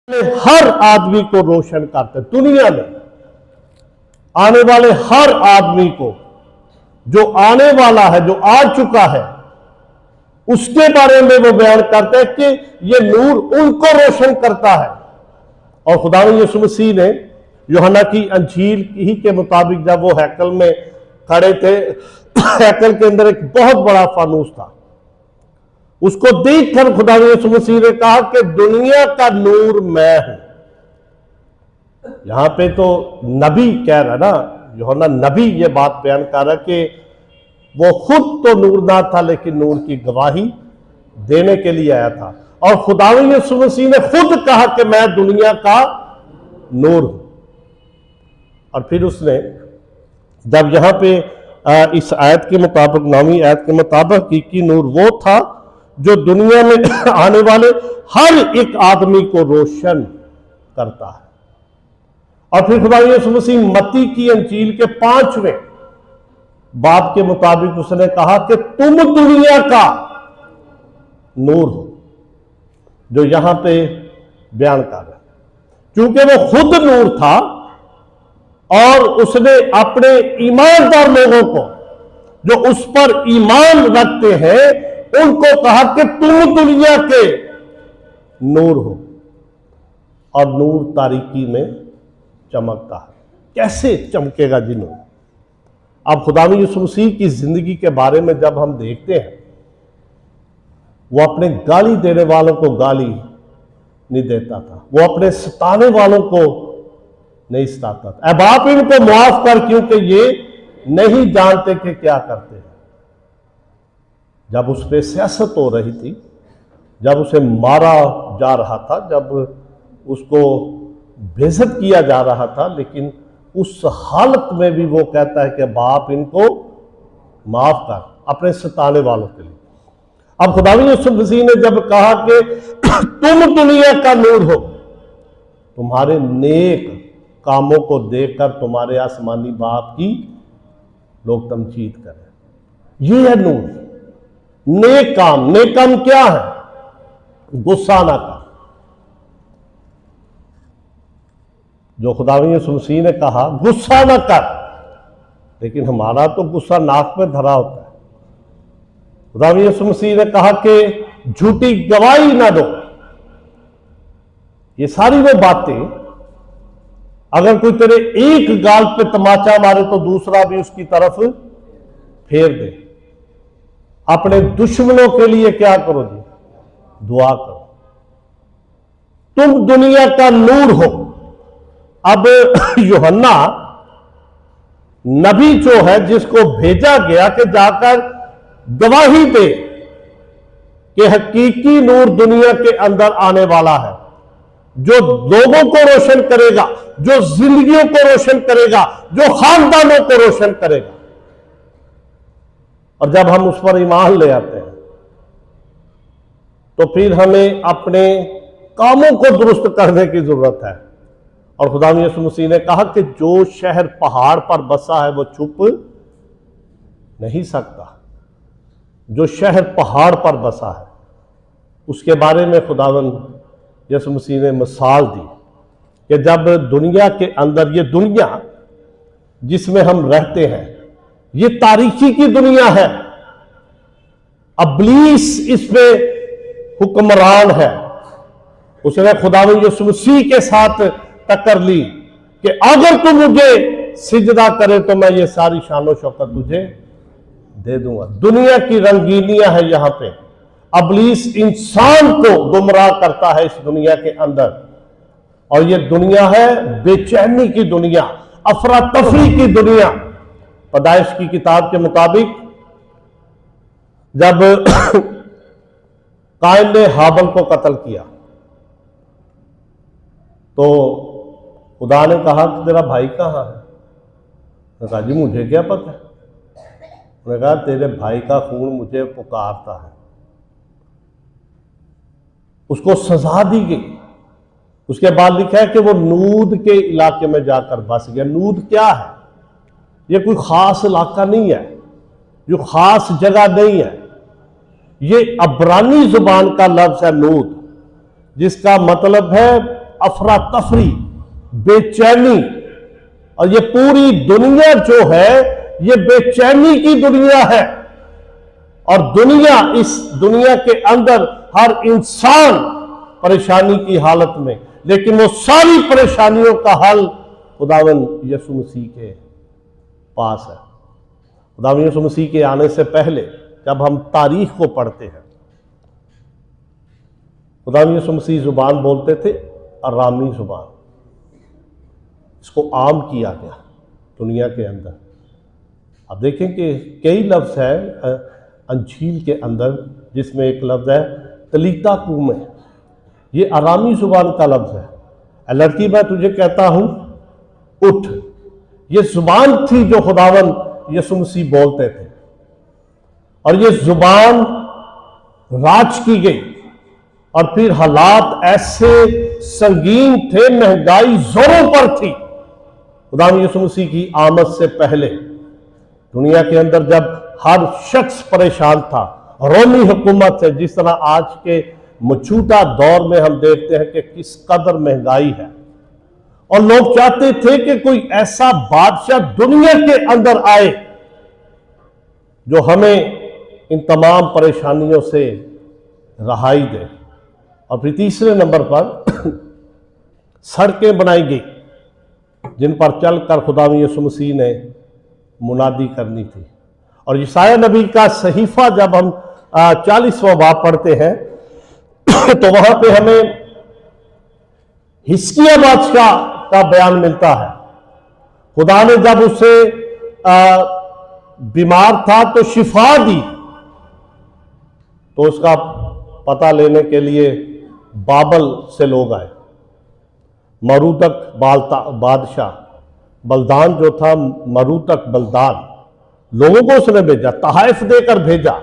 हर आदमी को रोशन करते, दुनिया में आने वाले हर आदमी को, जो आने वाला है, जो आ चुका है, उसके बारे में वो बयान करते हैं कि ये नूर उनको रोशन करता है। और खुदावंद यीशु मसीह ने यूहन्ना की अंजील ही के मुताबिक जब वो हैकल में खड़े थे, हैकल के अंदर एक बहुत बड़ा फानूस था, उसको देखकर खुदावंद यीशु मसीह ने कहा कि दुनिया का नूर मैं हूं। यहां पे तो नबी कह रहा है ना, यूहन्ना नबी ये बात बयान कर रहा है कि वो खुद तो नूरदार था, लेकिन नूर की गवाही देने के लिए आया था। और खुदावंद यीशु मसीह ने खुद कहा कि मैं दुनिया का नूर हूं। और फिर उसने जब यहां पे इस आयत के मुताबिक, 9वीं आयत के मुताबिक, हकीकी नूर वो था जो दुनिया में आने वाले हर एक आदमी को रोशन करता है। और फिर खुदावंद यीशु मसीह मत्ती की अंजील के 5वें बाब के मुताबिक उसने कहा कि तुम दुनिया का नूर हो, जो यहां पे बयान कर रहा है। क्योंकि वो खुद नूर था और उसने अपने ईमानदार लोगों को, जो उस पर ईमान रखते हैं, उनको कहा कि तुम दुनिया के नूर हो। और नूर तारीकी में चमकता है। कैसे चमकेगा जी नूर? अब खुदावंद यीशु मसीह की जिंदगी के बारे में जब हम देखते हैं, वो अपने गाली देने वालों को गाली नहीं देता था, वो अपने सताने वालों को नहीं सताता था। अब आप इनको माफ कर, क्योंकि ये नहीं जानते कि क्या करते हैं। जब उस पर सियासत हो रही थी, जब उसे मारा जा रहा था, जब उसको बेइज्जत किया जा रहा था, लेकिन उस हालत में भी वो कहता है कि बाप इनको माफ कर, अपने सताने वालों के लिए। अब खुदावंद यीशु मसीह ने जब कहा कि तुम दुनिया का नूर हो, तुम्हारे नेक कामों को देखकर तुम्हारे आसमानी बाप की लोग तमजीद करें। ये है नूर, नेक काम। नेक काम क्या है? गुस्सा ना कर। जो खुदावंद यीशु मसीह ने कहा गुस्सा ना कर, लेकिन हमारा तो गुस्सा नाक में धरा होता है। खुदावंद यीशु मसीह ने कहा कि झूठी गवाही ना दो। ये सारी वो बातें, अगर कोई तेरे एक गाल पे तमाचा मारे तो दूसरा भी उसकी तरफ फेर दे। अपने दुश्मनों के लिए क्या करो जी? दुआ करो। तुम दुनिया का नूर हो। अब यूहन्ना नबी जो है, जिसको भेजा गया कि जाकर गवाही दे कि हकीकी नूर दुनिया के अंदर आने वाला है, जो लोगों को रोशन करेगा, जो जिंदगियों को रोशन करेगा, जो खानदानों को रोशन करेगा। और जब हम उस पर ईमान ले आते हैं, तो फिर हमें अपने कामों को दुरुस्त करने की जरूरत है। और खुदावंद यीशु मसीह ने कहा कि जो शहर पहाड़ पर बसा है वो छुप नहीं सकता। जो शहर पहाड़ पर बसा है, उसके बारे में खुदावंद यीशु मसीह ने मिसाल दी कि जब दुनिया के अंदर, ये दुनिया जिसमें हम रहते हैं, ये तारीकी की दुनिया है। इब्लीस इसमें हुक्मरान है। उसने खुदावंद यीशु मसीह के साथ टक्कर ली कि अगर तू मुझे सिजदा करे तो मैं ये सारी शानो शौकत तुझे दे दूंगा। दुनिया की रंगीनियां है यहां पे। इब्लीस इंसान को गुमराह करता है इस दुनिया के अंदर। और ये दुनिया है बेचैनी की दुनिया, अफरा तफरी की दुनिया। पैदाइश की किताब के मुताबिक जब कायन ने हाबिल को कत्ल किया, तो खुदा ने कहा कि तेरा भाई कहां है? उसने कहा जी मुझे क्या पता है। उसने कहा तेरे भाई का खून मुझे पुकारता है। उसको सजा दी गई। उसके बाद लिखा है कि वो नूद के इलाके में जाकर बस गया। नूद क्या है? ये कोई खास इलाका नहीं है, जो खास जगह नहीं है। ये अब्रानी जुबान का लफ्ज है नूद, जिसका मतलब है अफरा तफरी, बेचैनी, और ये पूरी दुनिया जो है ये बेचैनी की दुनिया है। और दुनिया, इस दुनिया के अंदर हर इंसान परेशानी की हालत में, लेकिन वो सारी परेशानियों का हल खुदावंद यीशु मसीह के पास है। खुदावंद यीशु मसीह के आने से पहले जब हम तारीख को पढ़ते हैं, खुदावंद यीशु मसीह जुबान बोलते थे, अरामी जुबान। इसको आम किया गया दुनिया के अंदर। अब देखें कि कई लफ्ज़ हैं अंजील के अंदर, जिसमें एक लफ्ज़ है तलीता कूमे। ये अरामी जुबान का लफ्ज़ है। लड़की, मैं तुझे कहता हूं उठ। ये जुबान थी जो खुदावंद यीशु मसीह बोलते थे, और ये जुबान राज की गई। और फिर हालात ऐसे संगीन थे, महंगाई जोरों पर थी। खुदावंद यीशु मसीह की आमद से पहले दुनिया के अंदर जब हर शख्स परेशान था रोमी हुकूमत से, जिस तरह आज के मौजूदा दौर में हम देखते हैं कि किस कदर महंगाई है, और लोग चाहते थे कि कोई ऐसा बादशाह दुनिया के अंदर आए जो हमें इन तमाम परेशानियों से रहाई दे। और फिर तीसरे नंबर पर सड़कें बनाई गई जिन पर चलकर खुदावंद यीशु मसीह ने मुनादी करनी थी। और यशायाह नबी का सहीफा जब हम 40वां बाब पढ़ते हैं तो वहां पे हमें हिजकिय्याह बादशाह का बयान मिलता है। खुदा ने जब उसे बीमार था तो शिफा दी, तो उसका पता लेने के लिए बाबल से लोग आए। मरूतक बादशाह बलदान जो था, मरूतक बलदान, लोगों को उसने भेजा, तहाइफ देकर भेजा।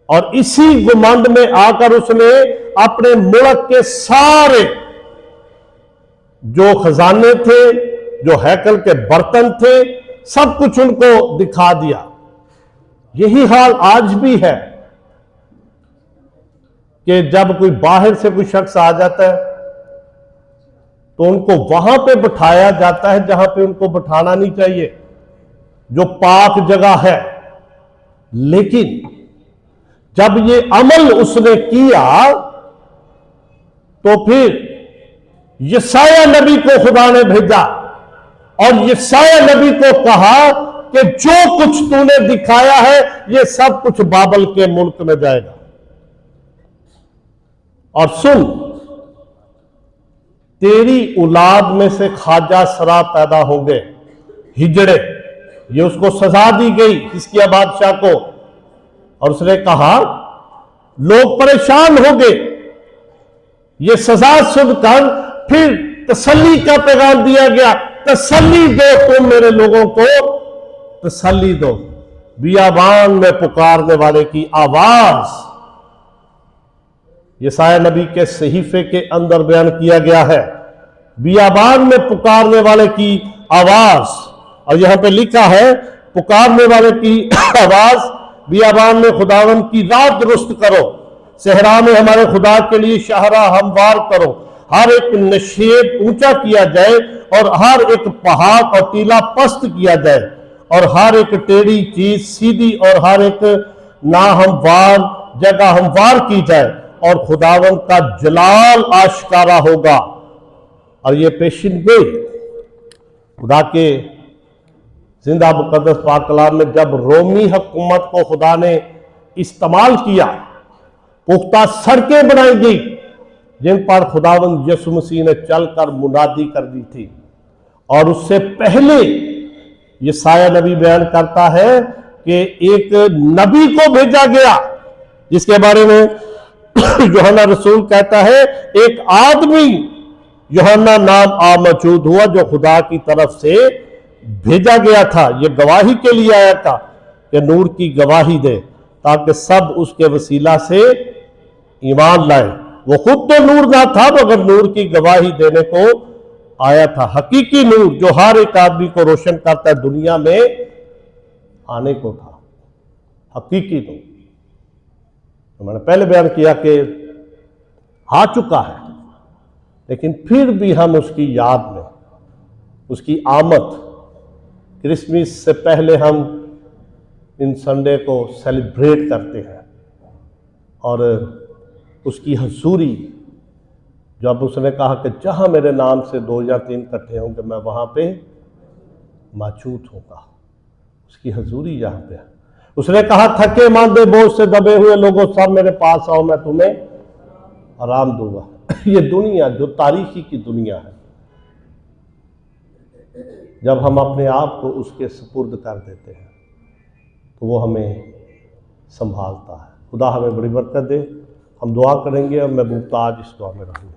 और इसी गुमंड में आकर उसने अपने मुल्क के सारे जो खजाने थे, जो हैकल के बर्तन थे, सब कुछ उनको दिखा दिया। यही हाल आज भी है कि जब कोई बाहर से कोई शख्स आ जाता है तो उनको वहां पे बिठाया जाता है जहां पे उनको बिठाना नहीं चाहिए, जो पाक जगह है। लेकिन जब ये अमल उसने किया तो फिर यशायाह नबी को खुदा ने भेजा, और यशायाह नबी को कहा कि जो कुछ तूने दिखाया है ये सब कुछ बाबल के मुल्क में जाएगा। और सुन, तेरी औलाद में से ख्वाजा सरा पैदा होंगे, हिजड़े। ये उसको सजा दी गई हिजकिय्याह बादशाह को, और उसने कहा लोग परेशान हो गए। ये सजा सुनकर फिर तसल्ली का पैगाम दिया गया, तसल्ली दो तुम मेरे लोगों को, तसल्ली दो। बियाबान में पुकारने वाले की आवाज यशायाह नबी के सहीफे के अंदर बयान किया गया है, बियाबान में पुकारने वाले की आवाज। और यहां पे लिखा है पुकारने वाले की आवाज, बियाबान में खुदावंद की राह दुरुस्त करो, सहरा में हमारे खुदा के लिए शाहरा हमवार करो। हर एक नशेब ऊंचा किया जाए, और हर एक पहाड़ और टीला पस्त किया जाए, और हर एक टेढ़ी चीज सीधी, और हर एक नाहमवार जगह हमवार की जाए, और खुदावंद का जलाल आश्कारा होगा। और ये पेशिन गोई खुदा के जिंदा मुकद्दस पाक कलाम में जब रोमी हुकूमत को खुदा ने इस्तेमाल किया, पुख्ता सड़कें बनाई गई जिन पर खुदावंद यीशु मसीह ने चलकर मुनादी कर दी थी। और उससे पहले यशायाह नबी बयान करता है कि एक नबी को भेजा गया, जिसके बारे में यूहन्ना रसूल कहता है एक आदमी यूहन्ना नाम मौजूद हुआ जो खुदा की तरफ से भेजा गया था। यह गवाही के लिए आया था कि नूर की गवाही दे, ताकि सब उसके वसीला से ईमान लाए। वो खुद तो नूर ना था, मगर नूर की गवाही देने को आया था। हकीकी नूर जो हर एक आदमी को रोशन करता है, दुनिया में आने को था। हकीकी नूर तो मैंने पहले बयान किया कि आ चुका है, लेकिन फिर भी हम उसकी याद में, उसकी आमद, क्रिसमस से पहले हम इन संडे को सेलिब्रेट करते हैं। और उसकी हजूरी, जब उसने कहा कि जहां मेरे नाम से 2 या 3 इकट्ठे होंगे मैं वहां पे मौजूद होगा, उसकी हजूरी यहाँ पे है। उसने कहा थके मांदे बोझ से दबे हुए लोगों सब मेरे पास आओ, मैं तुम्हें आराम दूंगा। ये दुनिया जो तारीखी की दुनिया है, जब हम अपने आप को उसके सुपुर्द कर देते हैं तो वो हमें संभालता है। खुदा हमें बड़ी बरकत दे। हम दुआ करेंगे और मैं मुमताज इस दुआ में रहूँगा।